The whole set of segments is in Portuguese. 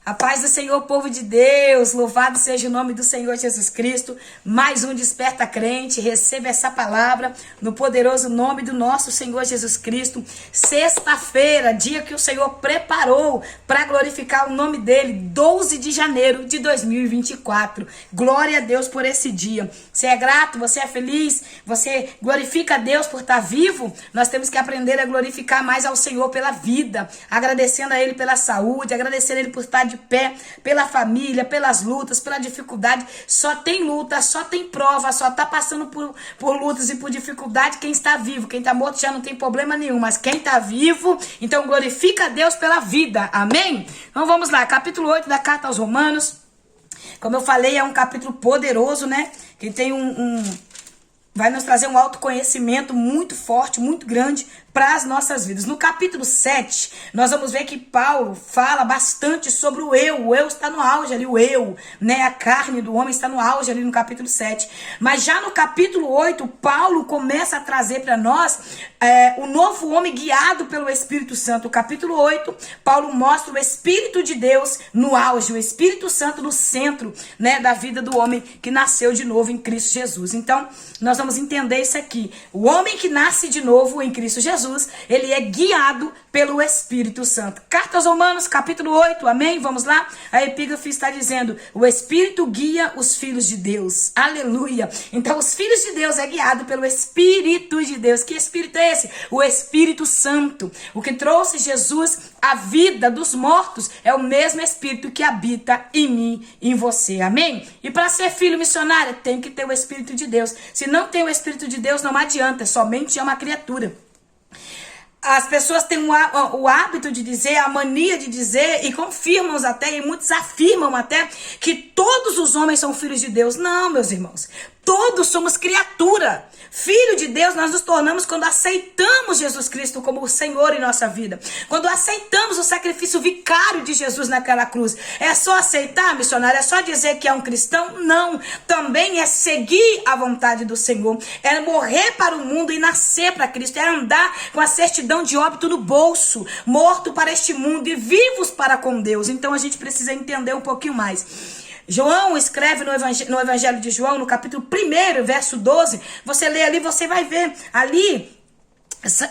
A paz do Senhor, povo de Deus, louvado seja o nome do Senhor Jesus Cristo. Mais um Desperta Crente, receba essa palavra no poderoso nome do nosso Senhor Jesus Cristo. Sexta-feira, dia que o Senhor preparou para glorificar o nome dele, 12 de janeiro de 2024. Glória a Deus por esse dia. Você é grato, você é feliz, você glorifica a Deus por estar vivo? Nós temos que aprender a glorificar mais ao Senhor pela vida, agradecendo a Ele pela saúde, agradecendo a Ele por estar de pé, pela família, pelas lutas, pela dificuldade. Só tem luta, só tem prova, só tá passando por lutas e por dificuldade quem está vivo. Quem está morto já não tem problema nenhum, mas quem está vivo, então glorifica a Deus pela vida, amém? Então vamos lá, capítulo 8 da carta aos Romanos. Como eu falei, é um capítulo poderoso, né? Que tem vai nos trazer um autoconhecimento muito forte, muito grande para as nossas vidas. No capítulo 7, nós vamos ver que Paulo fala bastante sobre o eu. O eu está no auge ali, o eu, né? A carne do homem está no auge ali no capítulo 7. Mas já no capítulo 8, Paulo começa a trazer para nós o novo homem guiado pelo Espírito Santo. O capítulo 8, Paulo mostra o Espírito de Deus no auge, o Espírito Santo no centro, né, da vida do homem que nasceu de novo em Cristo Jesus. Então, nós vamos entender isso aqui. O homem que nasce de novo em Cristo Jesus, ele é guiado pelo Espírito Santo. Carta aos Romanos, capítulo 8, amém? Vamos lá? A epígrafe está dizendo, o Espírito guia os filhos de Deus. Aleluia! Então, os filhos de Deus é guiado pelo Espírito de Deus. Que Espírito é esse? O Espírito Santo. O que trouxe Jesus à vida dos mortos é o mesmo Espírito que habita em mim e em você, amém? E para ser filho missionário, tem que ter o Espírito de Deus. Se não tem o Espírito de Deus, não adianta, somente é uma criatura. As pessoas têm o hábito de dizer, a mania de dizer, e confirmam até, e muitos afirmam até, que todos os homens são filhos de Deus. Não, meus irmãos, todos somos criatura. Filho de Deus nós nos tornamos quando aceitamos Jesus Cristo como o Senhor em nossa vida. Quando aceitamos o sacrifício vicário de Jesus naquela cruz. É só aceitar, missionário? É só dizer que é um cristão? Não. Também é seguir a vontade do Senhor. É morrer para o mundo e nascer para Cristo. É andar com a certidão de óbito no bolso. Morto para este mundo e vivos para com Deus. Então a gente precisa entender um pouquinho mais. João escreve no Evangelho de João, no capítulo 1, verso 12, você lê ali, você vai ver, ali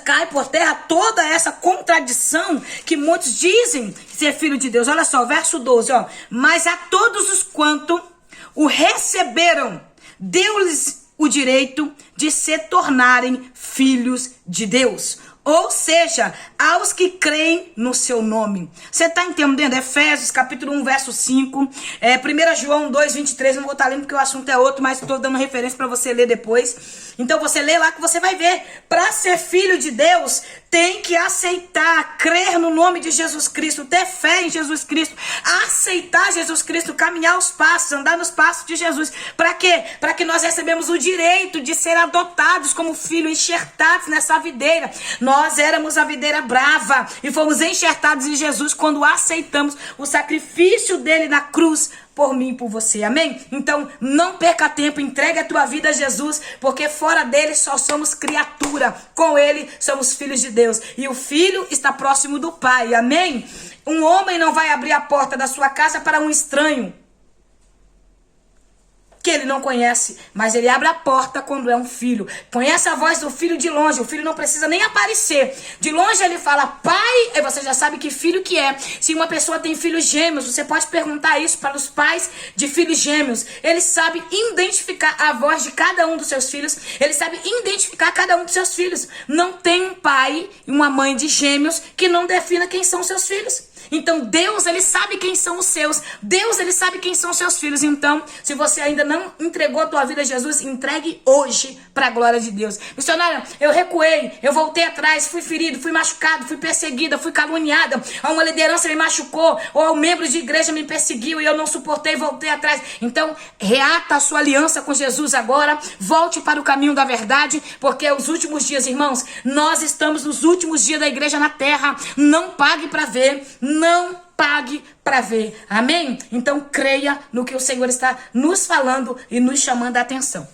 cai por terra toda essa contradição que muitos dizem ser filho de Deus. Olha só, verso 12, ó. Mas a todos os quanto o receberam, deu-lhes o direito de se tornarem filhos de Deus. Ou seja, aos que creem no seu nome. Você está entendendo? Efésios capítulo 1, verso 5. 1 João 2, 23. Não vou estar lendo porque o assunto é outro, mas estou dando referência para você ler depois. Então você lê lá que você vai ver. Para ser filho de Deus, tem que aceitar, crer no nome de Jesus Cristo, ter fé em Jesus Cristo, aceitar Jesus Cristo, caminhar os passos, andar nos passos de Jesus. Para quê? Para que nós recebemos o direito de ser adotados como filhos, enxertados nessa videira. Nós éramos a videira brava e fomos enxertados em Jesus quando aceitamos o sacrifício dele na cruz por mim e por você, amém? Então não perca tempo, entregue a tua vida a Jesus, porque fora dele só somos criatura, com ele somos filhos de Deus, e o filho está próximo do pai, amém? Um homem não vai abrir a porta da sua casa para um estranho que ele não conhece, mas ele abre a porta quando é um filho. Conhece a voz do filho de longe, o filho não precisa nem aparecer. De longe ele fala, pai, e você já sabe que filho que é. Se uma pessoa tem filhos gêmeos, você pode perguntar isso para os pais de filhos gêmeos. Ele sabe identificar a voz de cada um dos seus filhos, ele sabe identificar cada um dos seus filhos. Não tem um pai e uma mãe de gêmeos que não defina quem são seus filhos. Então Deus, ele sabe quem são os seus. Deus, ele sabe quem são os seus filhos. Então, se você ainda não entregou a tua vida a Jesus, entregue hoje para a glória de Deus. Missionária, eu recuei, eu voltei atrás, fui ferido, fui machucado, fui perseguida, fui caluniada. Uma liderança me machucou, ou um membro de igreja me perseguiu e eu não suportei, voltei atrás. Então, reata a sua aliança com Jesus agora, volte para o caminho da verdade, porque os últimos dias, irmãos, nós estamos nos últimos dias da igreja na terra. Não pague para ver, não pague para ver, amém? Então creia no que o Senhor está nos falando e nos chamando a atenção.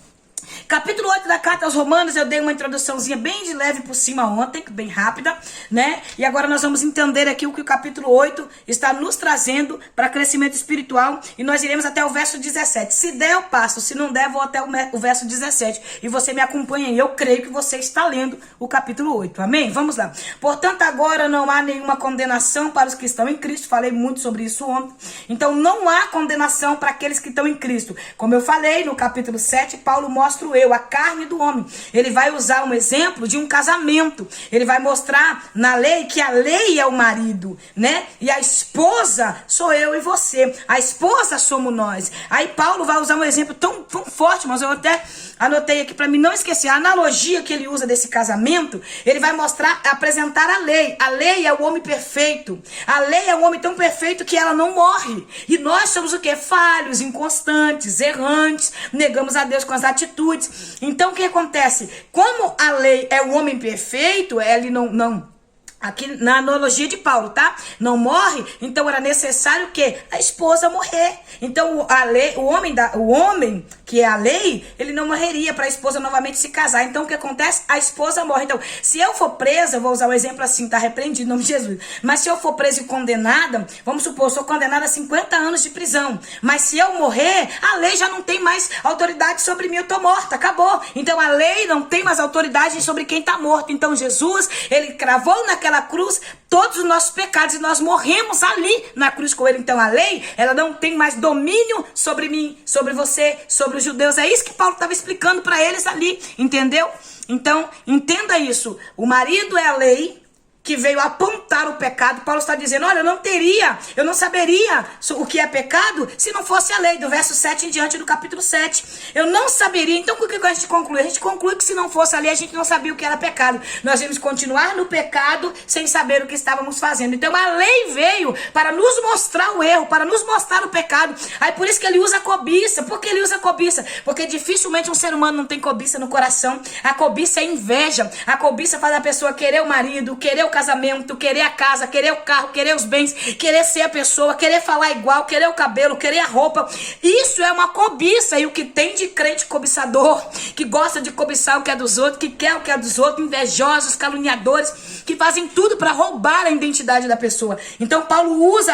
Capítulo 8 da carta aos Romanos, eu dei uma introduçãozinha bem de leve por cima ontem, bem rápida, né? E agora nós vamos entender aqui o que o capítulo 8 está nos trazendo para crescimento espiritual. E nós iremos até o verso 17. Se der, eu passo. Se não der, vou até o verso 17. E você me acompanha aí. Eu creio que você está lendo o capítulo 8. Amém? Vamos lá. Portanto, agora não há nenhuma condenação para os que estão em Cristo. Falei muito sobre isso ontem. Então, não há condenação para aqueles que estão em Cristo. Como eu falei no capítulo 7, Paulo mostra o eu, a carne do homem. Ele vai usar um exemplo de um casamento. Ele vai mostrar na lei que a lei é o marido, né? E a esposa sou eu e você. A esposa somos nós. Aí Paulo vai usar um exemplo tão forte, mas eu até anotei aqui para mim não esquecer. A analogia que ele usa desse casamento, ele vai mostrar, apresentar a lei. A lei é o homem perfeito. A lei é o homem tão perfeito que ela não morre. E nós somos o quê? Falhos, inconstantes, errantes, negamos a Deus com as atitudes. Então o que acontece? Como a lei é o homem perfeito, ele não aqui na analogia de Paulo, tá? Não morre, então era necessário que a esposa morrer. Então a lei, o homem que é a lei, ele não morreria para a esposa novamente se casar. Então o que acontece? A esposa morre. Então, se eu for presa, eu vou usar um exemplo assim, tá repreendido em nome de Jesus. Mas se eu for presa e condenada, vamos supor, eu sou condenada a 50 anos de prisão. Mas se eu morrer, a lei já não tem mais autoridade sobre mim, eu tô morta, acabou. Então a lei não tem mais autoridade sobre quem tá morto. Então Jesus, ele cravou naquela cruz todos os nossos pecados e nós morremos ali na cruz com ele. Então a lei, ela não tem mais domínio sobre mim, sobre você, sobre os judeus. É isso que Paulo estava explicando para eles ali, entendeu? Então entenda isso, o marido é a lei que veio apontar o pecado. Paulo está dizendo, olha, eu não saberia o que é pecado se não fosse a lei, do verso 7 em diante do capítulo 7. Eu não saberia. Então o que a gente conclui? A gente conclui que se não fosse a lei, a gente não sabia o que era pecado. Nós íamos continuar no pecado sem saber o que estávamos fazendo. Então a lei veio para nos mostrar o erro, para nos mostrar o pecado. Aí por isso que ele usa a cobiça. Por que ele usa a cobiça? Porque dificilmente um ser humano não tem cobiça no coração. A cobiça é inveja. A cobiça faz a pessoa querer o marido, querer o casamento, querer a casa, querer o carro, querer os bens, querer ser a pessoa, querer falar igual, querer o cabelo, querer a roupa. Isso é uma cobiça. E o que tem de crente cobiçador, que gosta de cobiçar o que é dos outros, que quer o que é dos outros, invejosos, caluniadores, que fazem tudo para roubar a identidade da pessoa. Então Paulo usa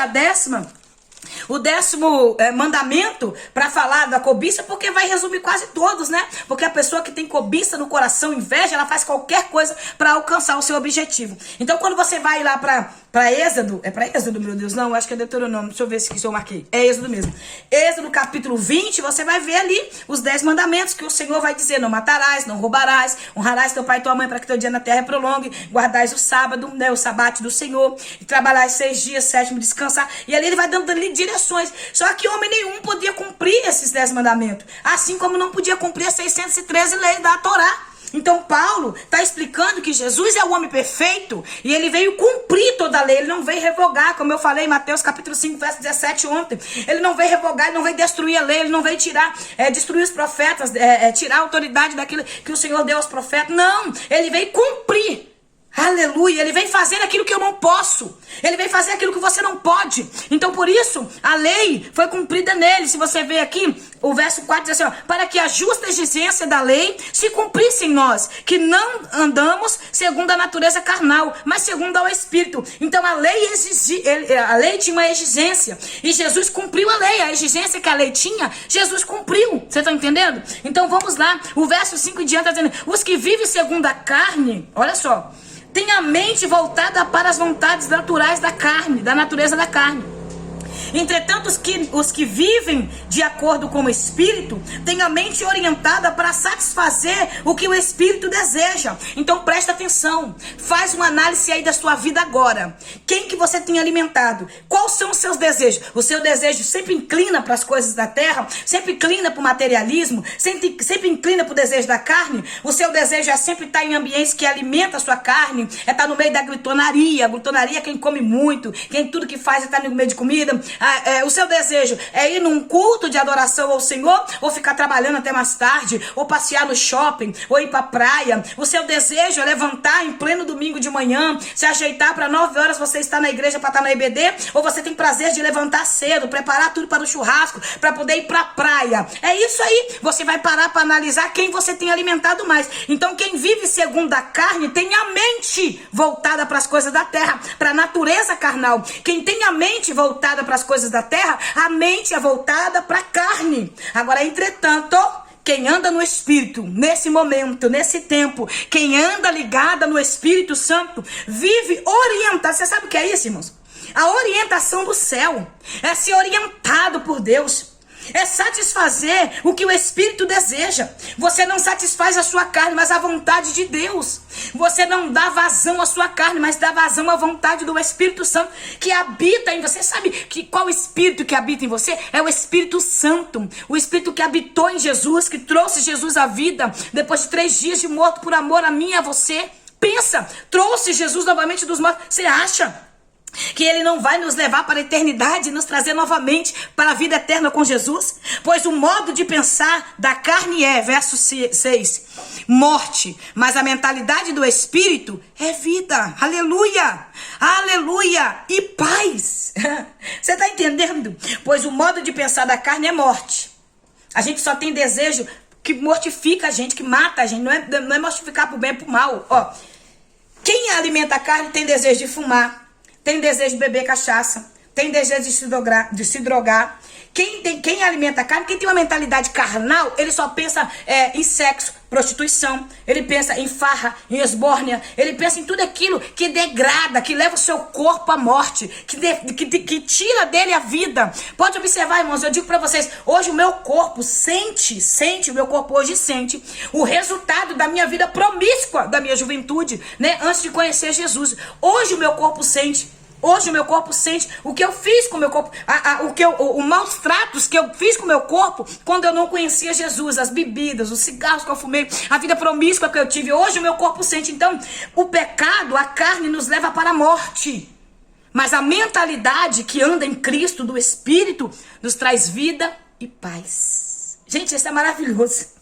o décimo mandamento para falar da cobiça, porque vai resumir quase todos, né? Porque a pessoa que tem cobiça no coração, inveja, ela faz qualquer coisa para alcançar o seu objetivo. Então quando você vai lá para Êxodo, é para Êxodo, meu Deus, não, acho que é Deuteronômio, deixa eu ver se eu marquei, é Êxodo mesmo. Êxodo capítulo 20, você vai ver ali os 10 mandamentos que o Senhor vai dizer, não matarás, não roubarás, honrarás teu pai e tua mãe para que teu dia na terra prolongue, guardais o sábado, né, o sabate do Senhor, e trabalhais 6 dias, 7º descansar, e ali ele vai dando ali direções. Só que homem nenhum podia cumprir esses 10 mandamentos, assim como não podia cumprir as 613 leis da Torá. Então Paulo está explicando que Jesus é o homem perfeito e ele veio cumprir toda a lei, ele não veio revogar, como eu falei em Mateus capítulo 5, verso 17 ontem. Ele não veio revogar, ele não veio destruir a lei, ele não veio destruir os profetas, tirar a autoridade daquilo que o Senhor deu aos profetas. Não, ele veio cumprir. Aleluia, ele vem fazer aquilo que eu não posso. Ele vem fazer aquilo que você não pode. Então por isso a lei foi cumprida nele. Se você ver aqui, o verso 4 diz assim, ó, para que a justa exigência da lei se cumprisse em nós, que não andamos segundo a natureza carnal, mas segundo ao Espírito. Então a lei tinha uma exigência e Jesus cumpriu a lei. A exigência que a lei tinha, Jesus cumpriu. Você está entendendo? Então vamos lá, o verso 5 em diante está dizendo, os que vivem segundo a carne, olha só, tem a mente voltada para as vontades naturais da carne, da natureza da carne. Entretanto, os que vivem de acordo com o Espírito têm a mente orientada para satisfazer o que o Espírito deseja. Então presta atenção, faz uma análise aí da sua vida agora. Quem que você tem alimentado? Quais são os seus desejos? O seu desejo sempre inclina para as coisas da terra? Sempre inclina para o materialismo? Sempre inclina para o desejo da carne? O seu desejo é sempre estar em ambientes que alimentam a sua carne? É estar no meio da glutonaria. A glutonaria é quem come muito, quem tudo que faz é estar no meio de comida. o seu desejo é ir num culto de adoração ao Senhor, ou ficar trabalhando até mais tarde, ou passear no shopping, ou ir pra praia. O seu desejo é levantar em pleno domingo de manhã, se ajeitar para 9 horas você está na igreja para estar na EBD, ou você tem prazer de levantar cedo, preparar tudo para o churrasco, para poder ir pra praia. É isso aí. Você vai parar para analisar quem você tem alimentado mais. Então quem vive segundo a carne tem a mente voltada para as coisas da terra, para a natureza carnal. Quem tem a mente voltada para as coisas da terra, a mente é voltada para a carne. Agora, entretanto, quem anda no Espírito, nesse momento, nesse tempo, quem anda ligada no Espírito Santo, vive orientado. Você sabe o que é isso, irmãos? A orientação do céu é ser orientado por Deus. É satisfazer o que o Espírito deseja. Você não satisfaz a sua carne, mas a vontade de Deus. Você não dá vazão à sua carne, mas dá vazão à vontade do Espírito Santo que habita em você. Sabe qual Espírito que habita em você? É o Espírito Santo. O Espírito que habitou em Jesus, que trouxe Jesus à vida depois de 3 dias de morto por amor a mim e a você. Pensa, trouxe Jesus novamente dos mortos. Você acha que ele não vai nos levar para a eternidade e nos trazer novamente para a vida eterna com Jesus? Pois o modo de pensar da carne é, verso 6, morte, mas a mentalidade do Espírito é vida. Aleluia, aleluia, e paz. Você está entendendo? Pois o modo de pensar da carne é morte. A gente só tem desejo que mortifica a gente, que mata a gente. Não é mortificar para o bem e para o mal. Ó, quem alimenta a carne tem desejo de fumar, tem desejo de beber cachaça, tem desejo de se drogar. Quem alimenta a carne, quem tem uma mentalidade carnal, ele só pensa em sexo, prostituição, ele pensa em farra, em esbórnia, ele pensa em tudo aquilo que degrada, que leva o seu corpo à morte, que tira dele a vida. Pode observar, irmãos, eu digo pra vocês, hoje o meu corpo o meu corpo hoje sente o resultado da minha vida promíscua, da minha juventude, né, antes de conhecer Jesus. Hoje o meu corpo sente o que eu fiz com o meu corpo, os maus tratos que eu fiz com o meu corpo quando eu não conhecia Jesus, as bebidas, os cigarros que eu fumei, a vida promíscua que eu tive. Hoje o meu corpo sente. Então, o pecado, a carne nos leva para a morte. Mas a mentalidade que anda em Cristo, do Espírito, nos traz vida e paz. Gente, isso é maravilhoso.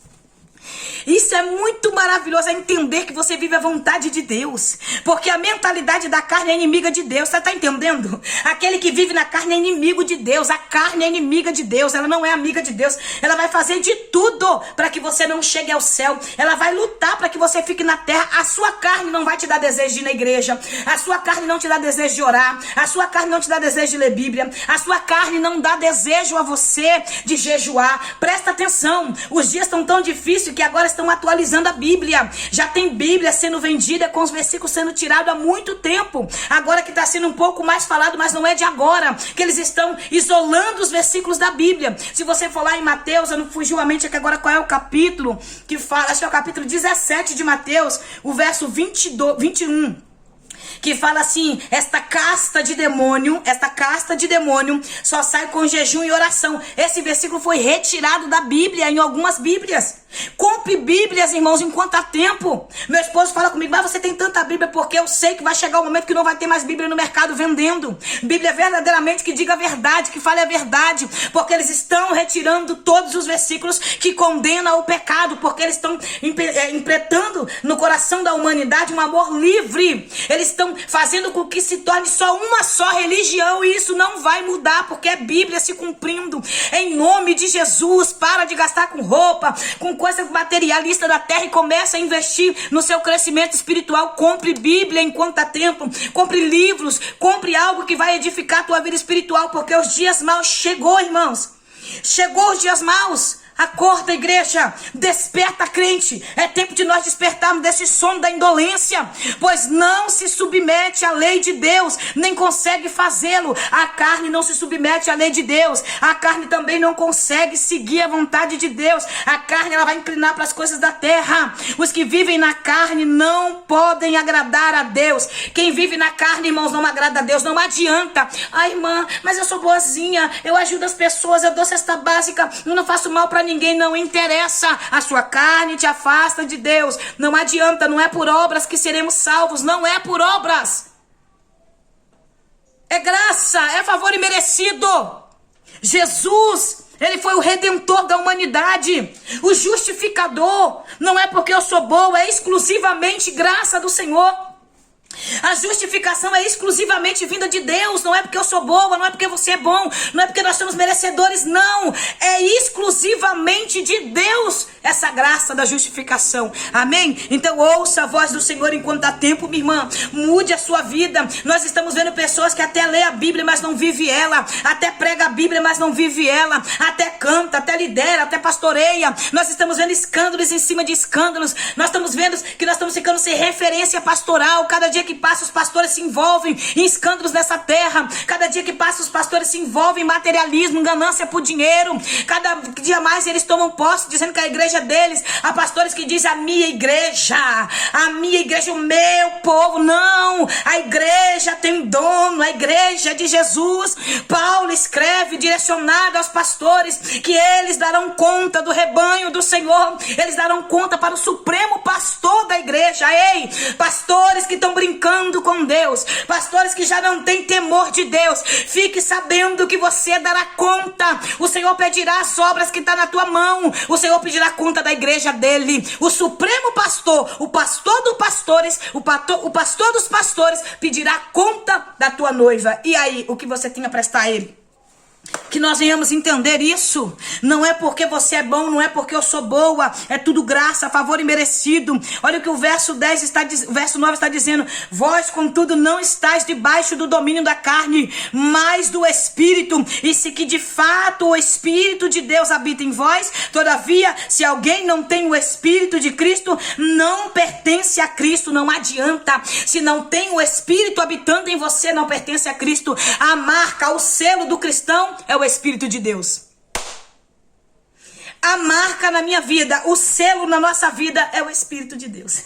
Isso é muito maravilhoso, é entender que você vive a vontade de Deus. Porque a mentalidade da carne é inimiga de Deus. Você está entendendo? Aquele que vive na carne é inimigo de Deus. A carne é inimiga de Deus. Ela não é amiga de Deus. Ela vai fazer de tudo para que você não chegue ao céu. Ela vai lutar para que você fique na terra. A sua carne não vai te dar desejo de ir na igreja. A sua carne não te dá desejo de orar. A sua carne não te dá desejo de ler Bíblia. A sua carne não dá desejo a você de jejuar. Presta atenção. Os dias estão tão difíceis que agora estão atualizando a Bíblia. Já tem Bíblia sendo vendida com os versículos sendo tirados há muito tempo. Agora que está sendo um pouco mais falado, mas não é de agora, que eles estão isolando os versículos da Bíblia. Se você for lá em Mateus, eu não fugiu a mente aqui agora qual é o capítulo que fala, acho que é o capítulo 17 de Mateus, o verso 21. Que fala assim, esta casta de demônio só sai com jejum e oração. Esse versículo foi retirado da Bíblia, em algumas Bíblias. Compre Bíblias, irmãos, enquanto há tempo. Meu esposo fala comigo, mas você tem tanta Bíblia, porque eu sei que vai chegar o momento que não vai ter mais Bíblia no mercado vendendo. Bíblia verdadeiramente que diga a verdade, que fale a verdade, porque eles estão retirando todos os versículos que condenam o pecado, porque eles estão implantando no coração da humanidade um amor livre. Eles estão fazendo com que se torne só uma só religião, e isso não vai mudar, porque é Bíblia se cumprindo. Em nome de Jesus, para de gastar com roupa, com coisa materialista da terra e comece a investir no seu crescimento espiritual. Compre Bíblia enquanto há tempo, compre livros, compre algo que vai edificar a tua vida espiritual, porque os dias maus chegou, irmãos. Chegou os dias maus. Acorda, igreja, desperta, crente. É tempo de nós despertarmos desse sono da indolência, pois não se submete à lei de Deus, nem consegue fazê-lo. A carne não se submete à lei de Deus. A carne também não consegue seguir a vontade de Deus. A carne, ela vai inclinar para as coisas da terra. Os que vivem na carne não podem agradar a Deus. Quem vive na carne, irmãos, não agrada a Deus. Não adianta. Ah, irmã, mas eu sou boazinha, eu ajudo as pessoas, eu dou cesta básica, eu não faço mal para ninguém. Não interessa, a sua carne te afasta de Deus. Não adianta, não é por obras que seremos salvos, não é por obras. É graça, é favor imerecido. Jesus, ele foi o redentor da humanidade, o justificador. Não é porque eu sou boa, é exclusivamente graça do Senhor. A justificação é exclusivamente vinda de Deus. Não é porque eu sou boa, não é porque você é bom, não é porque nós somos merecedores, não. É exclusivamente de Deus essa graça da justificação. Amém? Então ouça a voz do Senhor enquanto há tempo, minha irmã. Mude a sua vida. Nós estamos vendo pessoas que até lê a Bíblia, mas não vive ela. Até prega a Bíblia, mas não vive ela. Até canta, até lidera, até pastoreia. Nós estamos vendo escândalos em cima de escândalos. Nós estamos vendo que nós estamos ficando sem referência pastoral. Cada dia que passa, os pastores se envolvem em escândalos nessa terra. Cada dia que passa, os pastores se envolvem em materialismo, em ganância por dinheiro. Cada dia mais eles tomam posse, dizendo que a igreja deles. Há pastores que dizem a minha igreja, o meu povo. Não, a igreja tem dono, a igreja de Jesus. Paulo escreve direcionado aos pastores que eles darão conta do rebanho do Senhor. Eles darão conta para o supremo pastor da igreja. Ei, pastores que estão brincando com Deus, pastores que já não têm temor de Deus, fique sabendo que você dará conta. O Senhor pedirá as obras que estão na tua mão. O Senhor pedirá conta da igreja dele. O supremo pastor, o pastor dos pastores, o pastor dos pastores pedirá conta da tua noiva. E aí, o que você tem a prestar a ele? Que nós venhamos entender isso. Não é porque você é bom, não é porque eu sou boa. É tudo graça, favor imerecido. Olha o que o verso 9 está dizendo. Vós, contudo, não estáis debaixo do domínio da carne, mas do Espírito. E se que de fato o Espírito de Deus habita em vós, todavia, se alguém não tem o Espírito de Cristo, não pertence a Cristo. Não adianta. Se não tem o Espírito habitando em você, não pertence a Cristo. A marca, o selo do cristão é o Espírito de Deus. A marca na minha vida, o selo na nossa vida é o Espírito de Deus.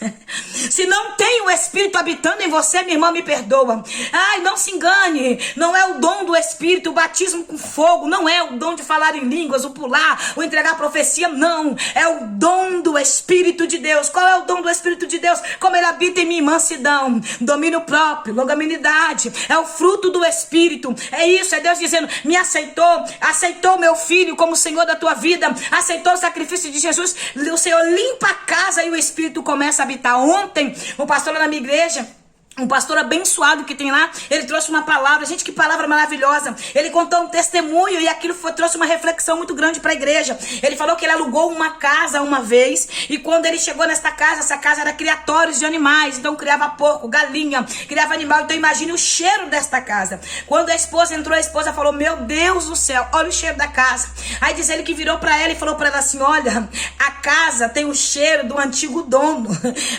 Se não tem o Espírito habitando em você, minha irmã, me perdoa. Ai, não se engane. Não é o dom do Espírito, o batismo com fogo. Não é o dom de falar em línguas, o pular, o entregar profecia. Não. É o dom do Espírito de Deus. Qual é o dom do Espírito de Deus? Como ele habita em mim, mansidão, domínio próprio, longanimidade. É o fruto do Espírito. É isso, é Deus dizendo, me aceitou meu filho como Senhor da tua vida, aceitou o sacrifício de Jesus, o Senhor limpa a casa e o Espírito começa a habitar. Ontem, um pastor lá na minha igreja, um pastor abençoado que tem lá, ele trouxe uma palavra, gente, que palavra maravilhosa. Ele contou um testemunho e aquilo trouxe uma reflexão muito grande para a igreja. Ele falou que ele alugou uma casa uma vez e quando ele chegou nesta casa, essa casa era criatórios de animais, então criava porco, galinha, criava animal. Então imagine o cheiro desta casa. Quando a esposa entrou, a esposa falou, meu Deus do céu, olha o cheiro da casa. Aí diz ele que virou para ela e falou para ela assim, olha, a casa tem o cheiro do antigo dono,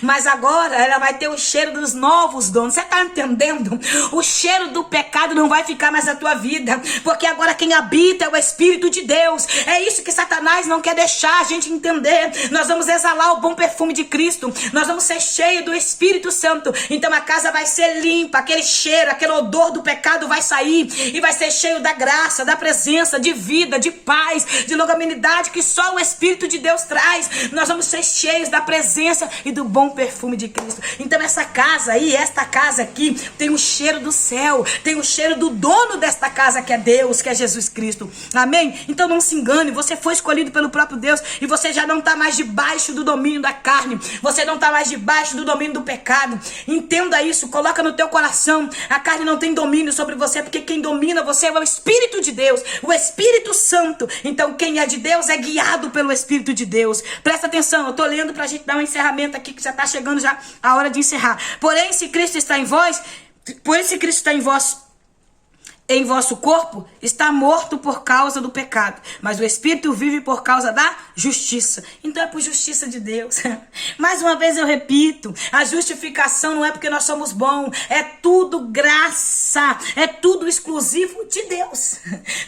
mas agora ela vai ter o cheiro dos novos donos. Você está entendendo? O cheiro do pecado não vai ficar mais na tua vida, porque agora quem habita é o Espírito de Deus. É isso que Satanás não quer deixar a gente entender. Nós vamos exalar o bom perfume de Cristo, nós vamos ser cheios do Espírito Santo, então a casa vai ser limpa, aquele cheiro, aquele odor do pecado vai sair e vai ser cheio da graça, da presença, de vida, de paz, de longanimidade que só o Espírito de Deus traz. Nós vamos ser cheios da presença e do bom perfume de Cristo. Então essa casa aí, esta casa aqui tem o cheiro do céu, tem o cheiro do dono desta casa, que é Deus, que é Jesus Cristo. Amém? Então não se engane, você foi escolhido pelo próprio Deus e você já não está mais debaixo do domínio da carne, você não está mais debaixo do domínio do pecado. Entenda isso, coloca no teu coração, a carne não tem domínio sobre você, porque quem domina você é o Espírito de Deus, o Espírito Santo. Então quem é de Deus é guiado pelo Espírito de Deus. Presta atenção, eu estou lendo para a gente dar um encerramento aqui, que já está chegando já a hora de encerrar. Porém, se Cristo está em vós, pois se Cristo está em vosso corpo, está morto por causa do pecado, mas o Espírito vive por causa da justiça. Então é por justiça de Deus. Mais uma vez eu repito, a justificação não é porque nós somos bons, é tudo graça, é tudo exclusivo de Deus.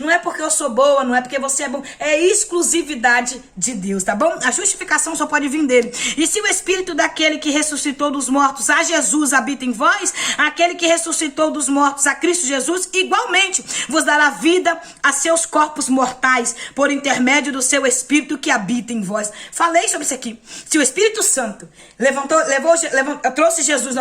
Não é porque eu sou boa, não é porque você é bom, é exclusividade de Deus, tá bom? A justificação só pode vir dele. E se o Espírito daquele que ressuscitou dos mortos a Jesus habita em vós, aquele que ressuscitou dos mortos a Cristo Jesus, igualmente vos dará vida a seus corpos mortais, por intermédio do seu Espírito que habita em vós. Falei sobre isso aqui. Se o Espírito Santo trouxe Jesus,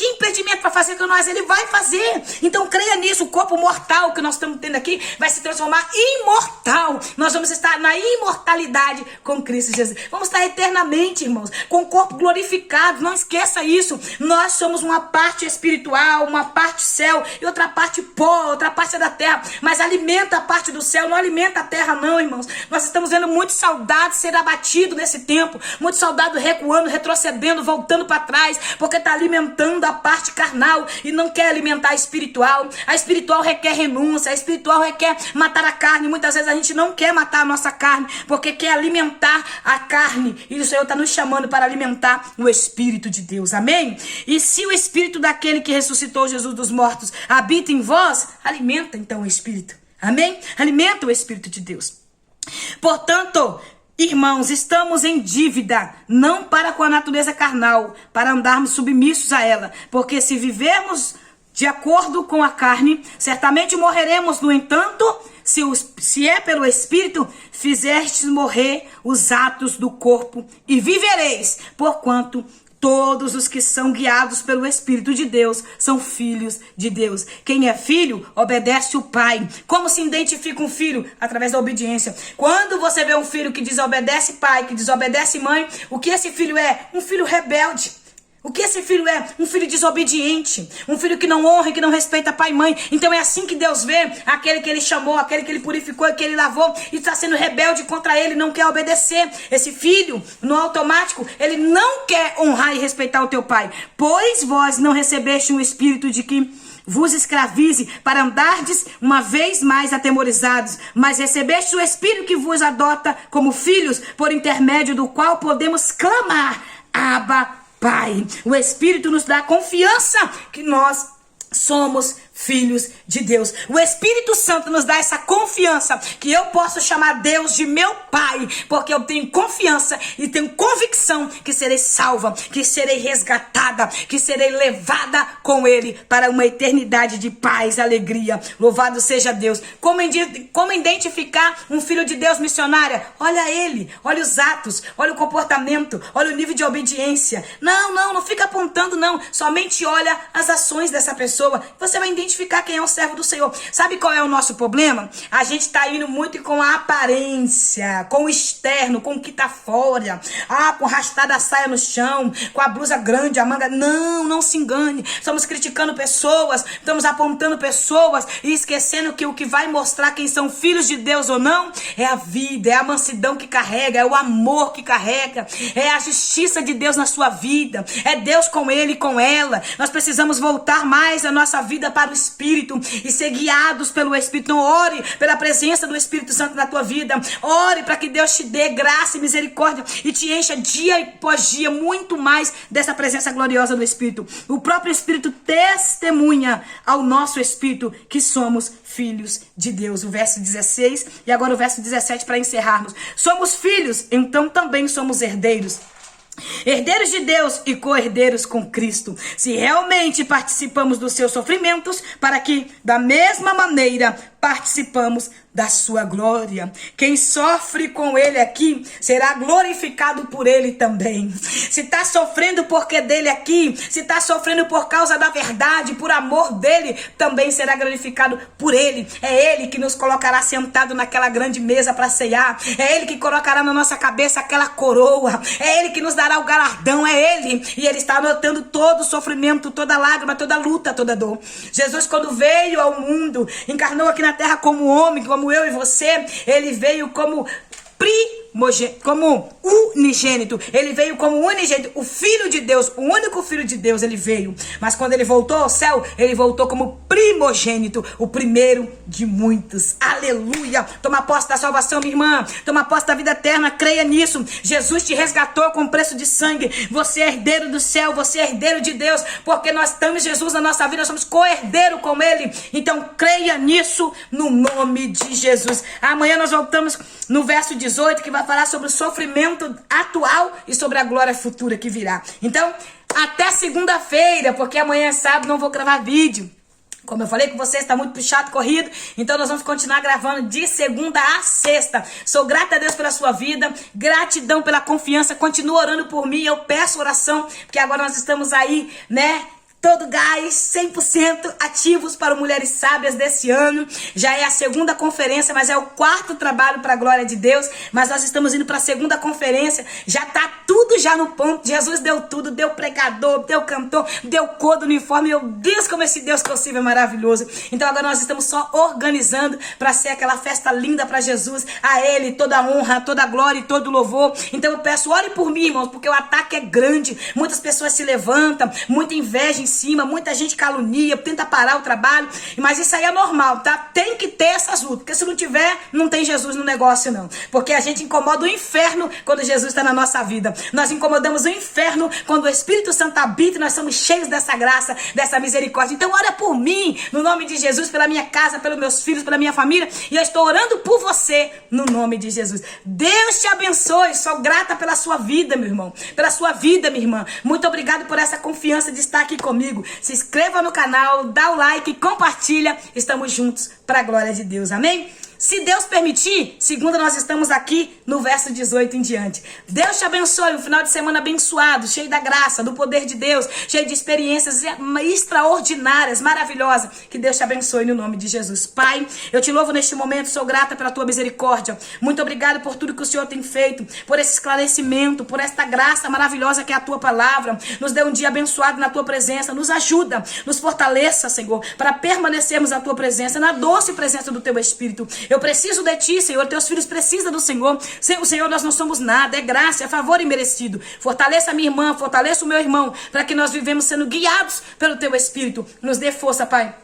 Que impedimento para fazer com nós? Ele vai fazer. Então creia nisso. O corpo mortal que nós estamos tendo aqui vai se transformar em imortal. Nós vamos estar na imortalidade com Cristo Jesus. Vamos estar eternamente, irmãos, com o corpo glorificado. Não esqueça isso. Nós somos uma parte espiritual, uma parte céu e outra parte pó, outra parte é da terra. Mas alimenta a parte do céu, não alimenta a terra não, irmãos. Nós estamos vendo muitos soldados ser abatidos nesse tempo. Muitos soldados recuando, retrocedendo, voltando para trás, porque está alimentando a parte carnal e não quer alimentar a espiritual. A espiritual requer renúncia, a espiritual requer matar a carne. Muitas vezes a gente não quer matar a nossa carne, porque quer alimentar a carne. E o Senhor está nos chamando para alimentar o Espírito de Deus, amém? E se o Espírito daquele que ressuscitou Jesus dos mortos habita em vós, alimenta então o Espírito, amém? Alimenta o Espírito de Deus. Portanto, irmãos, estamos em dívida, não para com a natureza carnal, para andarmos submissos a ela, porque se vivermos de acordo com a carne, certamente morreremos. No entanto, se é pelo Espírito, fizestes morrer os atos do corpo e vivereis, porquanto todos os que são guiados pelo Espírito de Deus são filhos de Deus. Quem é filho, obedece o pai. Como se identifica um filho? Através da obediência. Quando você vê um filho que desobedece pai, que desobedece mãe, o que esse filho é? Um filho rebelde. O que esse filho é? Um filho desobediente. Um filho que não honra e que não respeita pai e mãe. Então é assim que Deus vê aquele que ele chamou, aquele que ele purificou, que ele lavou e está sendo rebelde contra ele, não quer obedecer. Esse filho, no automático, ele não quer honrar e respeitar o teu pai. Pois vós não recebeste um espírito de que vos escravize para andardes uma vez mais atemorizados, mas recebeste o Espírito que vos adota como filhos, por intermédio do qual podemos clamar, Abba, Pai. O Espírito nos dá confiança que nós somos filhos de Deus. O Espírito Santo nos dá essa confiança que eu posso chamar Deus de meu Pai, porque eu tenho confiança e tenho convicção que serei salva, que serei resgatada, que serei levada com Ele para uma eternidade de paz e alegria. Louvado seja Deus. Como identificar um filho de Deus, missionária? Olha ele, olha os atos, olha o comportamento, olha o nível de obediência. Não fica apontando não, somente olha as ações dessa pessoa. Você vai identificar quem é o servo do Senhor. Sabe qual é o nosso problema? A gente está indo muito com a aparência, com o externo, com o que está fora. Com rastada a saia no chão, com a blusa grande, a manga. Não se engane. Estamos criticando pessoas, estamos apontando pessoas e esquecendo que o que vai mostrar quem são filhos de Deus ou não é a vida, é a mansidão que carrega, é o amor que carrega, é a justiça de Deus na sua vida, é Deus com ele e com ela. Nós precisamos voltar mais a nossa vida para o Espírito e ser guiados pelo Espírito. Então ore pela presença do Espírito Santo na tua vida. Ore para que Deus te dê graça e misericórdia e te encha dia após dia muito mais dessa presença gloriosa do Espírito. O próprio Espírito testemunha ao nosso Espírito que somos filhos de Deus. O verso 16 e agora o verso 17 para encerrarmos. Somos filhos, então também somos herdeiros. Herdeiros de Deus e co-herdeiros com Cristo, se realmente participamos dos seus sofrimentos, para que da mesma maneira participamos da sua glória. Quem sofre com ele aqui será glorificado por ele também. Se está sofrendo porque dele aqui, se está sofrendo por causa da verdade, por amor dele, também será glorificado por ele. É ele que nos colocará sentado naquela grande mesa para ceiar. É ele que colocará na nossa cabeça aquela coroa. É ele que nos dará o galardão. É ele. E ele está anotando todo o sofrimento, toda lágrima, toda luta, toda dor. Jesus, quando veio ao mundo, encarnou aqui na terra como homem, como eu e você, ele veio como como unigênito. Ele veio como unigênito, o Filho de Deus, o único Filho de Deus ele veio. Mas quando ele voltou ao céu, ele voltou como primogênito, o primeiro de muitos. Aleluia! Toma posse da salvação, minha irmã. Toma posse da vida eterna, creia nisso. Jesus te resgatou com preço de sangue. Você é herdeiro do céu, você é herdeiro de Deus, porque nós temos Jesus na nossa vida, nós somos co-herdeiro com ele. Então creia nisso no nome de Jesus. Amanhã nós voltamos no verso 18, que vai falar sobre o sofrimento atual e sobre a glória futura que virá. Então, até segunda-feira, porque amanhã é sábado, não vou gravar vídeo. Como eu falei com você, está muito puxado, corrido. Então nós vamos continuar gravando de segunda a sexta. Sou grata a Deus pela sua vida. Gratidão pela confiança. Continua orando por mim. Eu peço oração, porque agora nós estamos aí, né? todo gás, 100% ativos para o Mulheres Sábias desse ano. Já é a segunda conferência, mas é o quarto trabalho para a glória de Deus. Mas nós estamos indo para a segunda conferência. Já tá tudo já no ponto. Jesus deu tudo, deu pregador, deu cantor, deu cor do uniforme. Meu Deus, como esse Deus que eu sirvo é maravilhoso. Então agora nós estamos só organizando para ser aquela festa linda para Jesus. A Ele toda a honra, toda a glória e todo o louvor. Então eu peço, ore por mim, irmãos, porque o ataque é grande. Muitas pessoas se levantam, muita inveja em cima, muita gente calunia, tenta parar o trabalho, mas isso aí é normal, tá? Tem que ter essas lutas, porque se não tiver, não tem Jesus no negócio não, porque a gente incomoda o inferno quando Jesus está na nossa vida, nós incomodamos o inferno quando o Espírito Santo habita e nós somos cheios dessa graça, dessa misericórdia. Então ora por mim, no nome de Jesus, pela minha casa, pelos meus filhos, pela minha família, e eu estou orando por você, no nome de Jesus. Deus te abençoe, sou grata pela sua vida, meu irmão, pela sua vida, minha irmã. Muito obrigado por essa confiança de estar aqui comigo. Se inscreva no canal, dá o like, compartilha. Estamos juntos para a glória de Deus. Amém? Se Deus permitir, segunda nós estamos aqui no verso 18 em diante. Deus te abençoe, um final de semana abençoado, cheio da graça, do poder de Deus, cheio de experiências extraordinárias, maravilhosas. Que Deus te abençoe no nome de Jesus. Pai, eu te louvo neste momento, sou grata pela tua misericórdia. Muito obrigado por tudo que o Senhor tem feito, por esse esclarecimento, por esta graça maravilhosa que é a tua palavra. Nos dê um dia abençoado na tua presença, nos ajuda, nos fortaleça, Senhor, para permanecermos na tua presença, na doce presença do teu Espírito. Eu preciso de ti, Senhor. Teus filhos precisam do Senhor. Sem o Senhor nós não somos nada. É graça, é favor imerecido. Fortaleça a minha irmã, fortaleça o meu irmão, para que nós vivemos sendo guiados pelo teu Espírito. Nos dê força, Pai,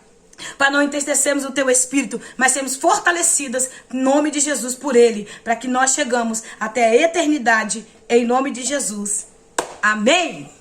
para não entristecermos o teu Espírito, mas sermos fortalecidas em nome de Jesus por Ele, para que nós chegamos até a eternidade em nome de Jesus. Amém.